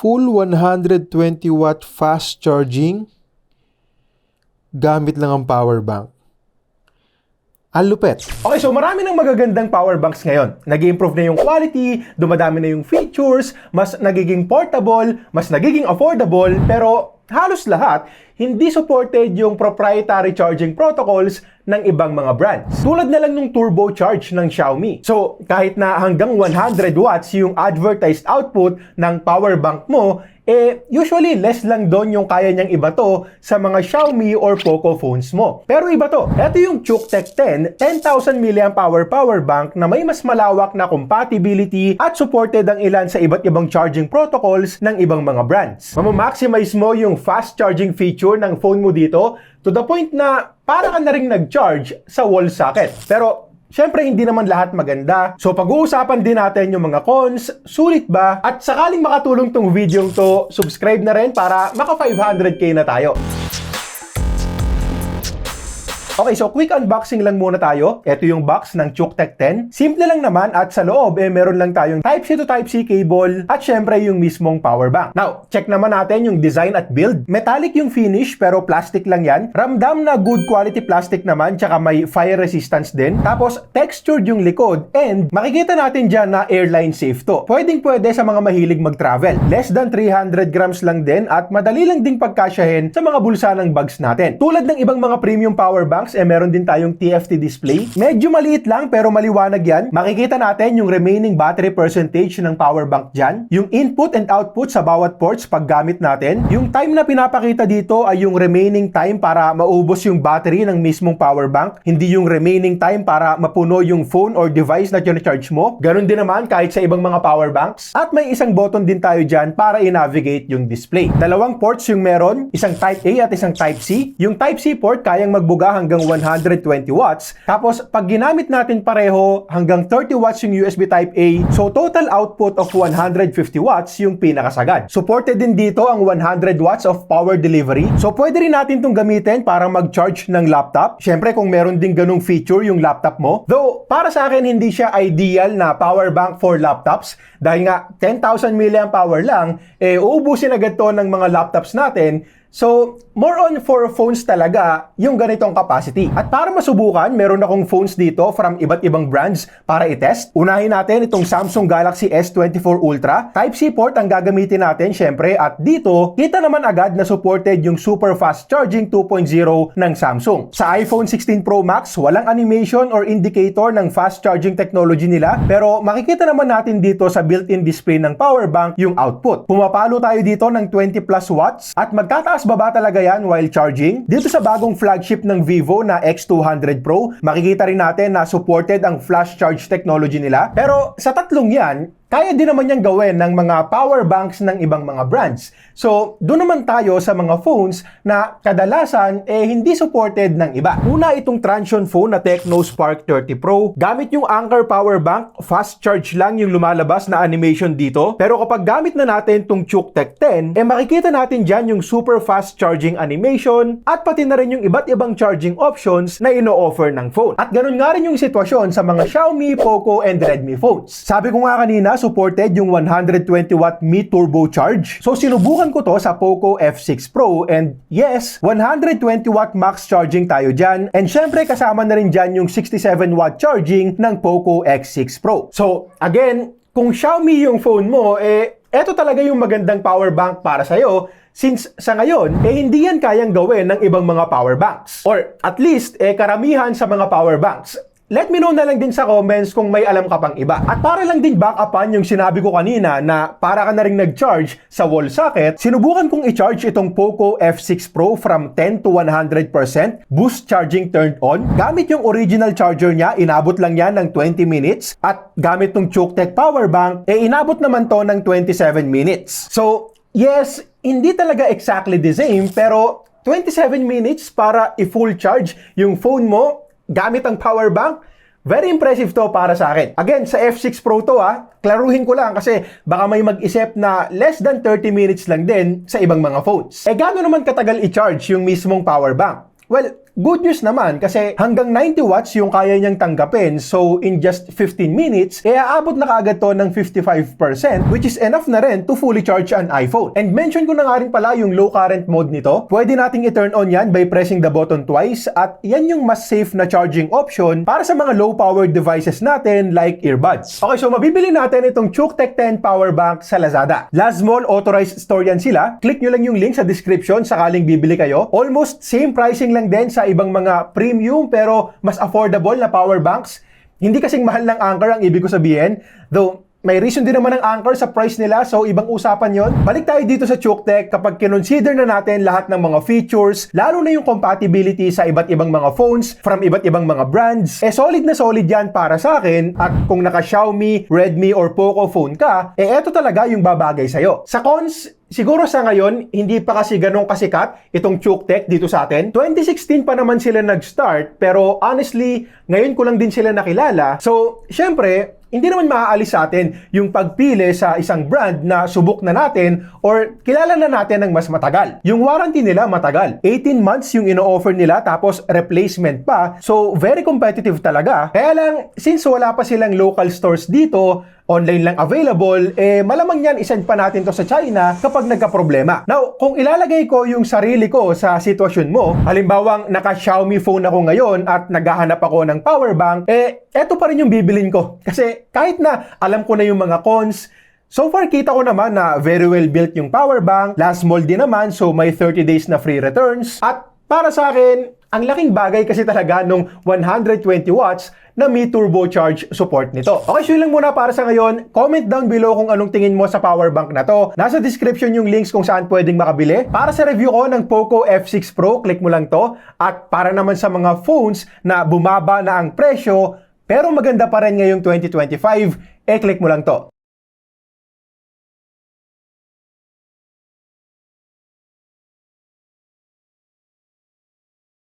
Full 120 watt fast charging, gamit lang ang power bank. Ang lupet. Okay, so marami ng magagandang power banks ngayon. Nag-improve na yung quality, dumadami na yung features, mas nagiging portable, mas nagiging affordable, pero halos lahat, hindi supported yung proprietary charging protocols ng ibang mga brands. Tulad na lang nung turbo charge ng Xiaomi. So, kahit na hanggang 100 watts yung advertised output ng power bank mo, usually less lang doon yung kaya niyang ibato sa mga Xiaomi or Poco phones mo. Pero iba to. Ito yung ChookTech 10 10,000 mAh power bank na may mas malawak na compatibility at supported ang ilan sa iba't ibang charging protocols ng ibang mga brands. Mama-maximize mo yung fast charging feature ng phone mo dito to the point na para ka na rin nag-charge sa wall socket. Pero syempre, hindi naman lahat maganda. So, pag-uusapan din natin yung mga cons, sulit ba? At sakaling makatulong tong video to, subscribe na rin para maka 500k na tayo. Okay, so quick unboxing lang muna tayo. Ito yung box ng ChookTech 10. Simple lang naman at sa loob, meron lang tayong Type-C to Type-C cable at syempre yung mismong power bank. Now, check naman natin yung design at build. Metallic yung finish pero plastic lang yan. Ramdam na good quality plastic naman tsaka may fire resistance din. Tapos, textured yung likod and makikita natin dyan na airline safe to. Pwedeng-pwede sa mga mahilig mag-travel. Less than 300 grams lang din at madali lang ding pagkasyahin sa mga bulsa ng bags natin. Tulad ng ibang mga premium power banks, meron din tayong TFT display. Medyo maliit lang pero maliwanag yan. Makikita natin yung remaining battery percentage ng power bank dyan. Yung input and output sa bawat ports pag gamit natin. Yung time na pinapakita dito ay yung remaining time para maubos yung battery ng mismong power bank. Hindi yung remaining time para mapuno yung phone or device na charge mo. Ganon din naman kahit sa ibang mga power banks. At may isang button din tayo dyan para i-navigate yung display. Dalawang ports yung meron. Isang Type A at isang Type C. Yung Type C port kayang magbuga hanggang 120 watts. Tapos, pag ginamit natin pareho, hanggang 30 watts yung USB Type A. So, total output of 150 watts yung pinakasagad. Supported din dito ang 100 watts of power delivery. So, pwede rin natin itong gamitin para mag-charge ng laptop. Syempre, kung meron din ganung feature yung laptop mo. Though, para sa akin, hindi siya ideal na power bank for laptops. Dahil nga, 10,000 mAh lang, uubusin agad to ng mga laptops natin. So, more on for phones talaga yung ganitong capacity. At para masubukan, meron akong phones dito from iba't ibang brands para i-test. Unahin natin itong Samsung Galaxy S24 Ultra. Type-C port ang gagamitin natin syempre at dito, kita naman agad na supported yung super fast charging 2.0 ng Samsung. Sa iPhone 16 Pro Max, walang animation or indicator ng fast charging technology nila pero makikita naman natin dito sa built-in display ng power bank yung output. Pumapalo tayo dito ng 20 plus watts at magtataas baba talaga yan while charging. Dito sa bagong flagship ng Vivo na X200 Pro, makikita rin natin na supported ang flash charge technology nila. Pero sa tatlong yan, kaya din naman niyang gawin ng mga power banks ng ibang mga brands. So, doon naman tayo sa mga phones na kadalasan hindi supported ng iba. Una itong Transsion phone na Tecno Spark 30 Pro. Gamit yung Anker power bank, fast charge lang yung lumalabas na animation dito. Pero kapag gamit na natin itong ChookTech 10, makikita natin dyan yung super fast charging animation at pati na rin yung iba't ibang charging options na ino-offer ng phone. At ganun nga rin yung sitwasyon sa mga Xiaomi, Poco, and Redmi phones. Sabi ko nga kanina, supported yung 120 watt Mi Turbo Charge. So sinubukan ko to sa Poco F6 Pro and yes, 120 watt max charging tayo dyan. And syempre kasama na rin dyan yung 67 watt charging ng Poco X6 Pro. So again, kung Xiaomi yung phone mo, eto talaga yung magandang power bank para sa'yo. Since sa ngayon, hindi yan kayang gawin ng ibang mga power banks. Or at least, karamihan sa mga power banks. Let me know na lang din sa comments kung may alam ka pang iba. At para lang din back upan yung sinabi ko kanina na para ka na rin nag-charge sa wall socket, sinubukan kong i-charge itong Poco F6 Pro from 10 to 100%, boost charging turned on. Gamit yung original charger niya, inabot lang yan ng 20 minutes. At gamit tong ChookTech power bank, inabot naman to ng 27 minutes. So, yes, hindi talaga exactly the same, pero 27 minutes para i-full charge yung phone mo gamit ang power bank, very impressive to para sa akin. Again, sa F6 Pro to klaruhin ko lang kasi baka may mag-isip na less than 30 minutes lang din sa ibang mga phones. Gaano naman katagal i-charge yung mismong power bank? Well, good news naman kasi hanggang 90 watts yung kaya niyang tanggapin. So, in just 15 minutes, aabot na kaagad to ng 55%, which is enough na rin to fully charge an iPhone. And mention ko na nga rin pala yung low current mode nito. Pwede nating i-turn on yan by pressing the button twice at yan yung mas safe na charging option para sa mga low-powered devices natin like earbuds. Okay, so mabibili natin itong ChookTech 10 power bank sa Lazada. Lazmall authorized store yan sila. Click nyo lang yung link sa description sakaling bibili kayo. Almost same pricing lang din sa ibang mga premium pero mas affordable na power banks. Hindi kasing mahal ng Anker ang ibig ko sabihin. Though, may reason din naman ang Anker sa price nila, so ibang usapan yon. Balik tayo dito sa ChookTech kapag kinonsider na natin lahat ng mga features, lalo na yung compatibility sa iba't ibang mga phones from iba't ibang mga brands. Solid na solid yan para sa akin. At kung naka Xiaomi, Redmi, or Poco phone ka, eto talaga yung babagay sa'yo. Sa cons, siguro sa ngayon, hindi pa kasi ganong kasikat itong ChookTech dito sa atin. 2016 pa naman sila nag-start, pero honestly, ngayon ko lang din sila nakilala. So, syempre, hindi naman maaalis sa atin yung pagpili sa isang brand na subok na natin or kilala na natin ng mas matagal. Yung warranty nila matagal. 18 months yung ino-offer nila tapos replacement pa. So, very competitive talaga. Kaya lang, since wala pa silang local stores dito, online lang available, malamang yan isend pa natin to sa China kapag nagka-problema. Now, kung ilalagay ko yung sarili ko sa sitwasyon mo, halimbawang naka-Xiaomi phone ako ngayon at naghahanap ako ng power bank, eto pa rin yung bibilin ko. Kasi kahit na alam ko na yung mga cons, so far kita ko naman na very well built yung power bank, Lazmall din naman, so may 30 days na free returns, at para sa akin, ang laking bagay kasi talaga nung 120 watts na may turbocharge support nito. Okay, so yun lang muna para sa ngayon. Comment down below kung anong tingin mo sa power bank na to. Nasa description yung links kung saan pwedeng makabili. Para sa review ko ng Poco F6 Pro, click mo lang to. At para naman sa mga phones na bumaba na ang presyo, pero maganda pa rin ngayong 2025, click mo lang to.